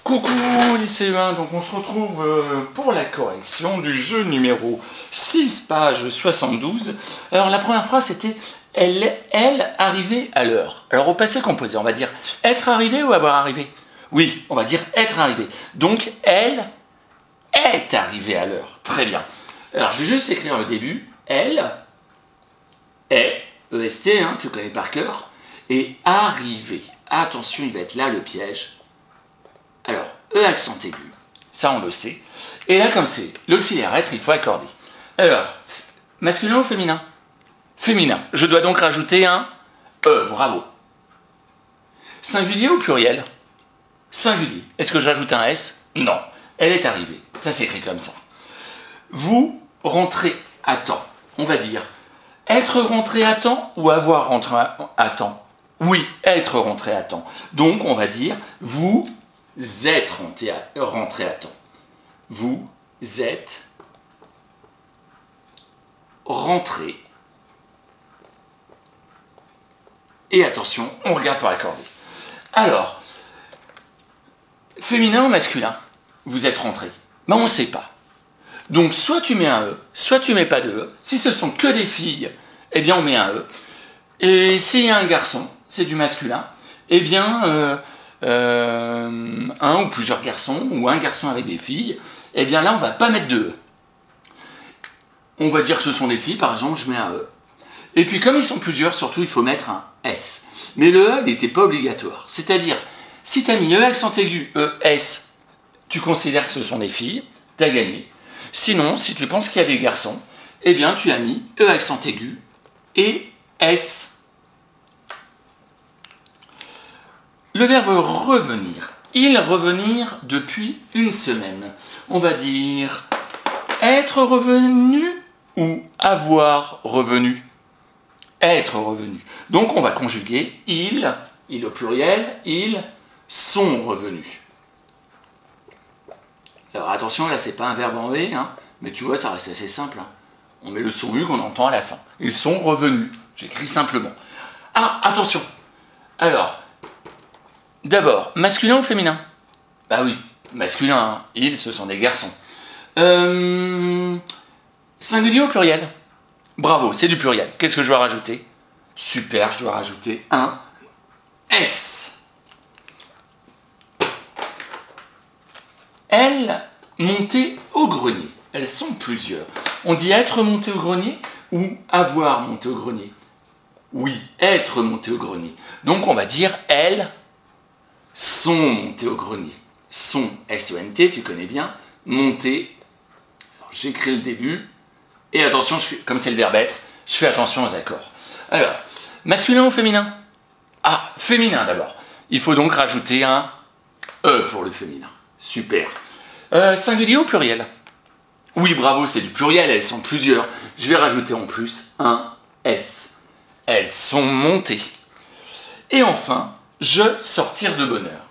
Coucou les CE1, donc on se retrouve pour la correction du jeu numéro 6, page 72. Alors la première phrase c'était « elle arrivait à l'heure ». Alors au passé composé, on va dire « être arrivé » ou « avoir arrivé ». Oui, on va dire « être arrivé ». Donc elle est arrivée à l'heure. Très bien. Alors je vais juste écrire le début. Elle est, EST, hein, tu connais par cœur, et arrivée. Attention, il va être là le piège. Alors, E accent aigu, ça on le sait. Et là, comme c'est l'auxiliaire être, il faut accorder. Alors, masculin ou féminin? Féminin. Je dois donc rajouter un E, bravo. Singulier ou pluriel? Singulier. Est-ce que je rajoute un S? Non. Elle est arrivée. Ça s'écrit comme ça. Vous rentrez à temps. On va dire être rentré à temps ou avoir rentré à temps? Oui, être rentré à temps. Donc, on va dire vous êtes rentré à temps. Vous êtes rentré. Et attention, on regarde par accorder. Alors, féminin ou masculin? Vous êtes rentré. Mais on ne sait pas. Donc, soit tu mets un E, soit tu mets pas de E. Si ce sont que des filles, eh bien, on met un E. Et s'il y a un garçon, c'est du masculin, eh bien, un ou plusieurs garçons, ou un garçon avec des filles, eh bien là, on ne va pas mettre de E. On va dire que ce sont des filles, par exemple, je mets un E. Et puis, comme ils sont plusieurs, surtout, il faut mettre un S. Mais le E, il n'était pas obligatoire. C'est-à-dire, si tu as mis E accent aigu, E, S, tu considères que ce sont des filles, tu as gagné. Sinon, si tu penses qu'il y a des garçons, eh bien, tu as mis E accent aigu et S. Le verbe revenir. Il revenir depuis une semaine. On va dire être revenu ou avoir revenu. Être revenu. Donc on va conjuguer il au pluriel, ils sont revenus. Alors attention, là c'est pas un verbe en V, hein, mais tu vois ça reste assez simple. Hein. On met le son U qu'on entend à la fin. Ils sont revenus. J'écris simplement. Ah, attention. Alors, d'abord, masculin ou féminin? Bah oui, masculin, hein. Ils, ce sont des garçons. Singulier ou pluriel? Bravo, c'est du pluriel. Qu'est-ce que je dois rajouter? Super, je dois rajouter un S. Elles montaient au grenier. Elles sont plusieurs. On dit être monté au grenier ou avoir monté au grenier? Oui, être monté au grenier. Donc on va dire elles sont montées au grenier. Sont, S-O-N-T, tu connais bien, monter. J'écris le début. Et attention, comme c'est le verbe être, je fais attention aux accords. Alors, masculin ou féminin? Ah, féminin d'abord. Il faut donc rajouter un E pour le féminin. Super. Singulier ou pluriel? Oui, bravo, c'est du pluriel, elles sont plusieurs. Je vais rajouter en plus un S. Elles sont montées. Et enfin, je sortir de bonne heure.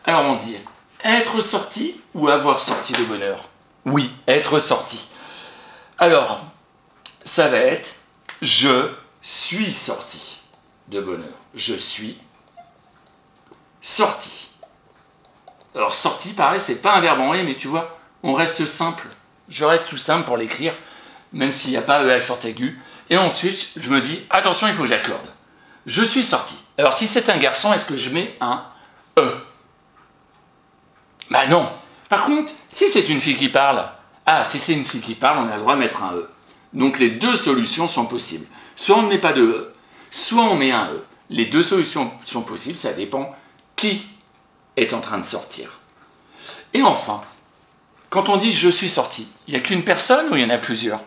Alors on dit être sorti ou avoir sorti de bonne heure? Oui, être sorti. Alors, ça va être je suis sorti de bonne heure. Je suis sorti. Alors sorti, pareil, c'est pas un verbe en E, mais tu vois, on reste simple. Je reste tout simple pour l'écrire, même s'il n'y a pas E accent aigu. Et ensuite, je me dis, attention, il faut que j'accorde. Je suis sorti. Alors si c'est un garçon, est-ce que je mets un E? Bah non. Par contre, si c'est une fille qui parle, si c'est une fille qui parle, on a le droit de mettre un E. Donc les deux solutions sont possibles. Soit on ne met pas de E, soit on met un E. Les deux solutions sont possibles, ça dépend qui est en train de sortir. Et enfin, quand on dit « je suis sorti », il n'y a qu'une personne ou il y en a plusieurs?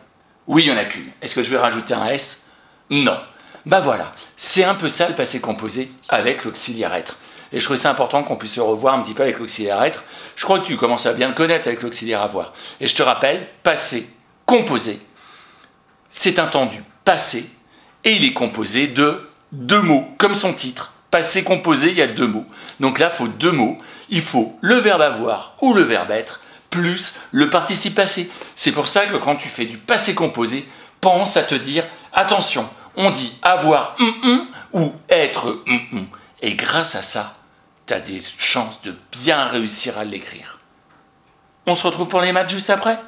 Oui, il n'y en a qu'une. Est-ce que je vais rajouter un S? Non. Bah voilà, c'est un peu ça le passé composé avec l'auxiliaire être. Et je trouvais ça important qu'on puisse se revoir un petit peu avec l'auxiliaire être. Je crois que tu commences à bien le connaître avec l'auxiliaire avoir. Et je te rappelle, passé composé, c'est un temps du passé et il est composé de deux mots, comme son titre. Passé composé, il y a deux mots. Donc là, il faut deux mots. Il faut le verbe avoir ou le verbe être plus le participe passé. C'est pour ça que quand tu fais du passé composé, pense à te dire, attention, on dit avoir ou être. Et grâce à ça, tu as des chances de bien réussir à l'écrire. On se retrouve pour les maths juste après.